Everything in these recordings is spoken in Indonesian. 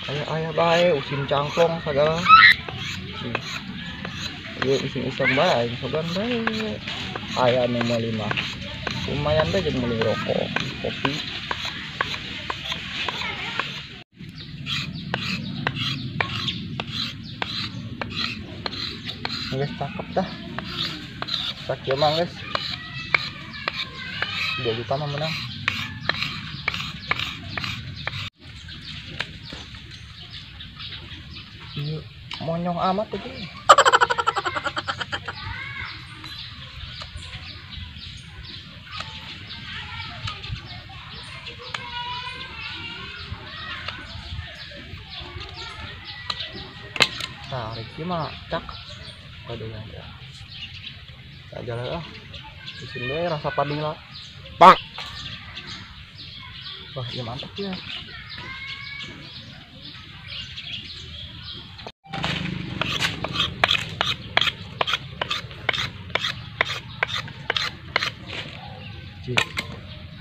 ayah bae usin cangklong sagala. Ieu iseng-iseng bae sogan bae. Aya nu meuli mah. Lumayan deh jeung meuli rokok, kopi. Guys, cakep dah. Tak ya mang guys. 2 juta mah menang. Iya, monyong amat tuh. Tarik mah cak. Aduh ya. Aja lah. Di sini rasa pading lah. Bang. Wah, ini mantap ya.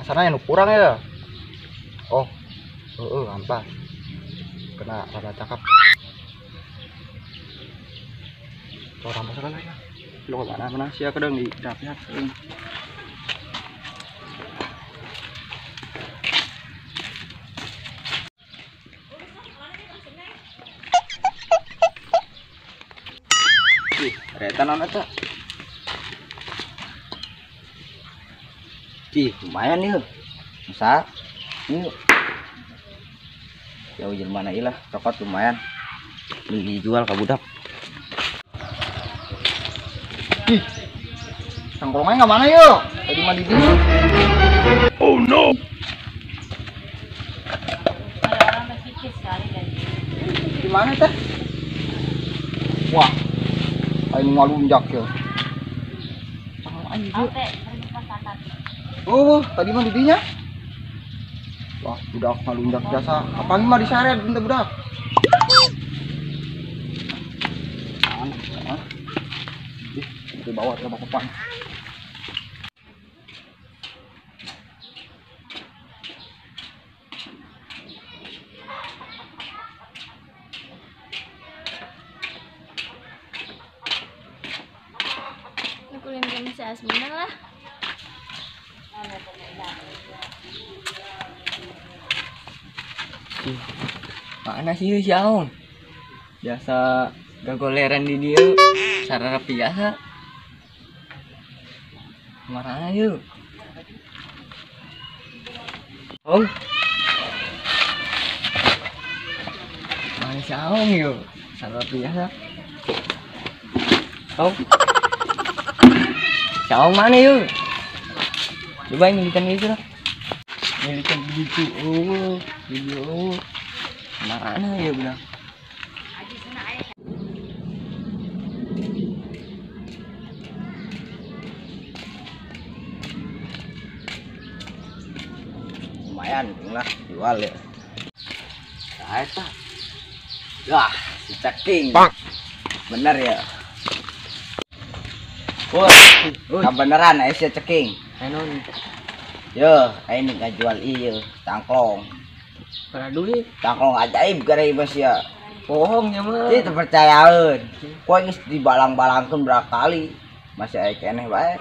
Sana yang kurang ya. Oh, ampas. Kena rada cakep. Orang pasal lah ya. Lo mana sih kadang di dapet sering. Retan anak tak. Lumayan nih, bisa ini jauh mana ilah cokot lumayan dijual ke budak. Tangkrongnya nggak mana yuk? Tadi mah di sini. Oh no. Ada orang berpikir sekali dari. Di mana teh? Wah, ini ngalunjak ya. Oh, tadi mah didinya. Wah, budak ngalunjak jasa. Apaan mah diseret bentar budak. Di bawah ke depan. Kuliah kami seasminan lah. Mana sih Xiaong? Biasa gagoleran di dia, sarana biasa. Marah yuk. Oh. Mana Xiaong yuk? Sarana biasa. Oh. Xiaong mana yuk? Coba milikan gitu lah. Milikan gitu. Oh, video. Mana ya bilang? Lumayan lah jual ya. Nah, itu. Wah, si ceking. Bang. Bener ya. Wah, beneran si ceking. Anu Yo, ini nggak jual iya, tangklong. pada duit. Tangklong ajaib gara bos ya. Bohongnya mah. Ini terpercayaan. Kau ini dibalang-balangkan berapa kali, masih aja keneh baik.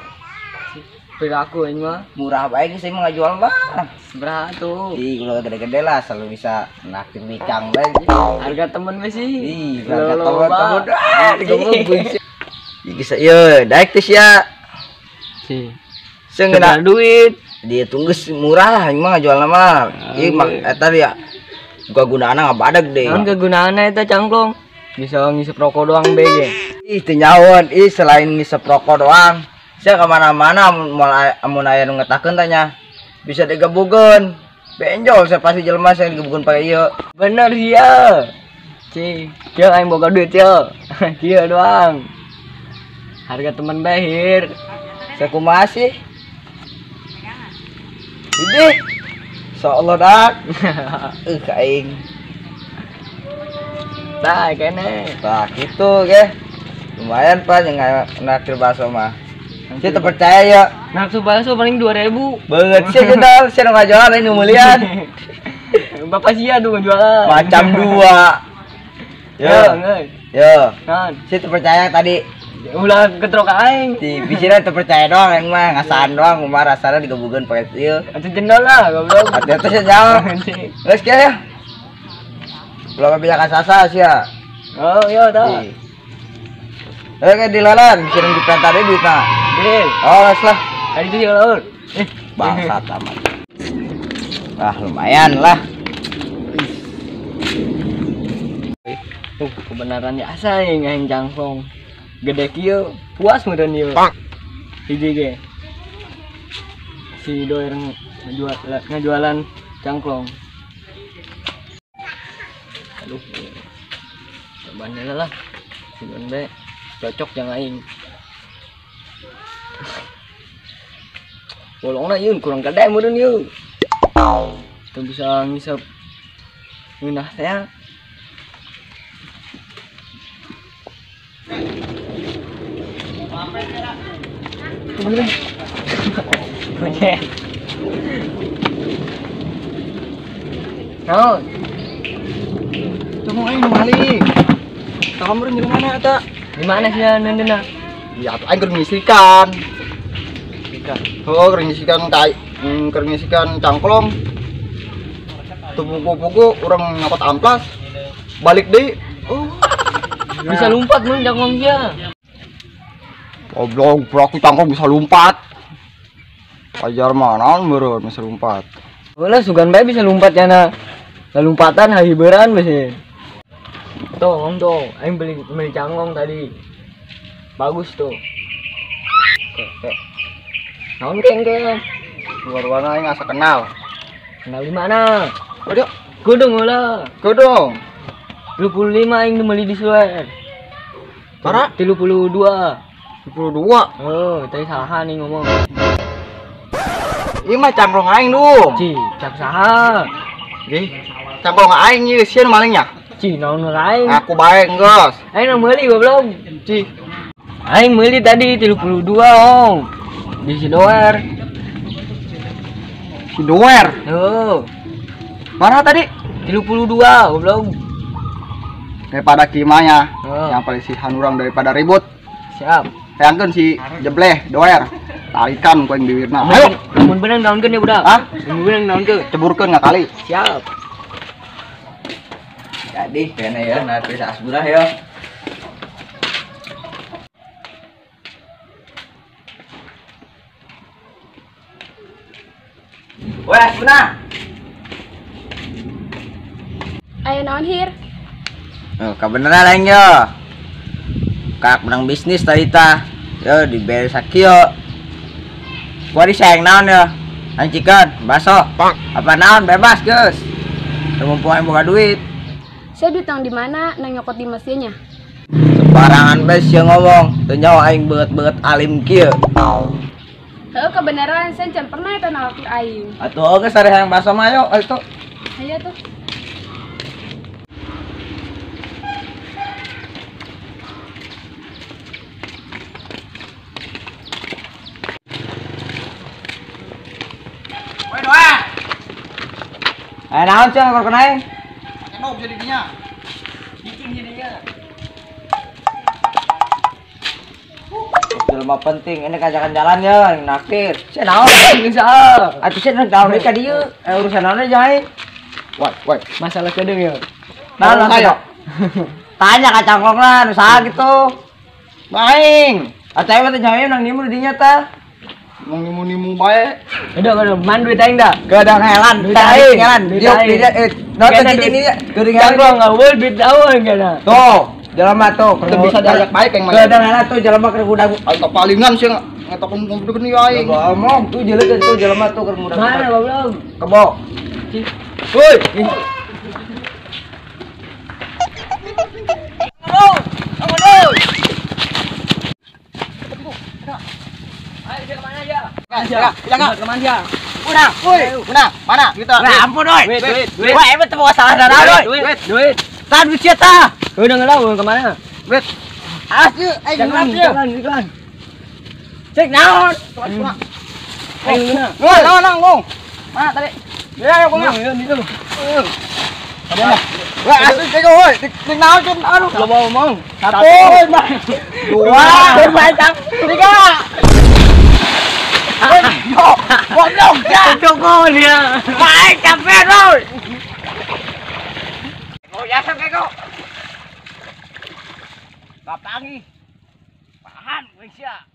Perilaku ini mah Murah baik sih mah nggak jual barang. seberapa tuh? Ih, kalau gede-gede lah selalu bisa naktir bicang baik. Harga temen mah sih. Ih, harga temen-temen. Bisa Yo, daik tuh ya. sih. Senggena Duit. dia tunggu murah lah, emang jual nama. Ih, mak eta ya. Gua gunaana ngabadag deh. Kan kegunaannya itu cangklong. Bisa ngisep rokok doang bege. Ih, teu nyaon. Ih, selain ngisep rokok doang, saya kemana-mana amun aya nu ngetakeun tanya. Bisa digebukeun. Benjol saya pasti jelema saya digebukeun pakai ieu. Bener ya. Cing, kieu aing boga duit ya. Kieu doang. Harga teman bahir. Saya kumaha sih? Ini insyaallah dak. Aing. Tah kene. Tah gitu ge. Lumayan Pak yang naktir bakso mah. Saya terpercaya ya. Nafsu bakso paling 2000. Banget sih jedal, saya nggak jual ini mulian. Bapak sia tuh jualan. Macam dua. Ya, ngai. Yo. Kan. Si terpercaya tadi. Ulah ketrok aing. Di bisina terpercaya doang yang mah ngasaan doang kumah rasana digebukeun pakai ieu. Atuh jendol lah, goblok. Hati-hati sih jauh. Geus kieu ya. Belum bisa kasasa sih ya. Oh, iya tah. Kayak dilalan, sering di plan tadi duitna. Deal. Oh, wes lah. Tadi itu laur. Bangsat amat. Wah, lumayan lah. Kebenarannya asa yang jangkong. Gede kieu, puas meureun ieu. Hiji ge. Si doer ngajualan cangklong. Aduh. Cobaannya lah. Si Donde cocok yang aing. Bolongna ieu kurang gede meureun ieu. Teu bisa ngisep ngeunah teh. Kemudian naon? Cuma aing malik. Kamu di mana eta? Di mana sih nendena? Ya atuh aing keur ngisikan. Ikan. Oh, keur ngisikan cangklong. Tubuh-buku urang ngapot amplas. Balik deui. Oh. Bisa lompat mun jangkong dia. Goblok, aku cangkong bisa lompat. Ajar mana meureun bisa lompat. Boleh sugan bae bisa lompat ya na. Lompatan hiburan besi. Tuh, tuh, aing beli cangkong tadi. Bagus tuh. Oke. Naon keng. Luar-luarna aing asa kenal. Kenal di mana? Aduh, Kudung lah. kodong. 35 aing beli di Suwer. Para 32. 22. Oh, tadi salah nih ngomong. Ieu mah cangklong aing dong. Ci, cak saha? Nggih. Cangklong aing ieu sieun malingnya. Ci, naon lain? Aku bae geus. Aing nu meuli goblok. Ci. Aing meuli tadi 32, Ong. Di Sidoer. Si Doer. Tuh, Mana tadi? 32 goblok. Daripada kimanya. Oh. Yang paling si hanurang daripada ribut. Siap. Hayangkeun si Jebleh Doer. Talikan ku yang bibirna. Ayo. Mun beunang naonkeun ya budak? Hah? Mun beunang naonkeun? Ceburkeun ngakali. Siap. Jadi kene ya, nah bisa asburah ya. Weh, asburah. Ayo naon hir? Oh, kabeneran aing yo. Kak menang bisnis tadi tah. Yo diberi sakio. Kuari sayang naon yo. Ancikeun, baso. Apa naon bebas, geus. Teu mumpung aing boga duit. Saya duit nang di mana? Nang nyokot di mesinnya. Sembarangan bae sia ngomong. Teu nyawa aing beut-beut alim kieu. Heuh kebenaran saya can pernah eta nalak aing. Atuh geus sare hayang baso mah yo, atuh. Aya tuh. Woi doa. Naon cenah keur kena aing? Kenapa bisa di dinya? Bikin jadinya. Jelema penting, ini kajakan jalan ya, nakir. Saya naon ini saha? Atuh saya naon deui ka dieu. Urusan naon aja aing. Woi. Masalah kedeung ya. Naon ayo? Tanya ka cangklongna nu saha gitu. Baing. Atuh mah teh jaya nang nimu di dinya tah. Mau nimu bae. Udah, man duit aing dah. Gadang helan, Duit aing. helan. Duit Dia aing. nonton cincin ini geuring Cangklong ngawul duit daun kana. Tuh, jelema tuh, kita bisa diajak baik yang mana. Gadang helan tuh jelema keur budak. Atuh palingan sih ngetok kumpul ni aing. Ngomong tuh jelema tuh jelema tuh keur budak. Mana goblok? Kebo. Woi. Jangan kemana dia? Udah, mana? Gitu. Ampun, woi. Duit. Woi, emang teu salah darah, Duit. Tah duit sia tah. Udah ngelau kemana? Duit. Asli, Jangan. Cek naon? Aing ngomong. Mana tadi? Ya, aku nggak. Yun, dito. Wah, asik kayo, oi. Tingnan ko ano. Labaw mo. Satu, dua, tiga. Yo, goblok ya. Cokol ya. Baik, capek dong. Oh, ya sampai kok. Bapangi. Pahan, wis ya.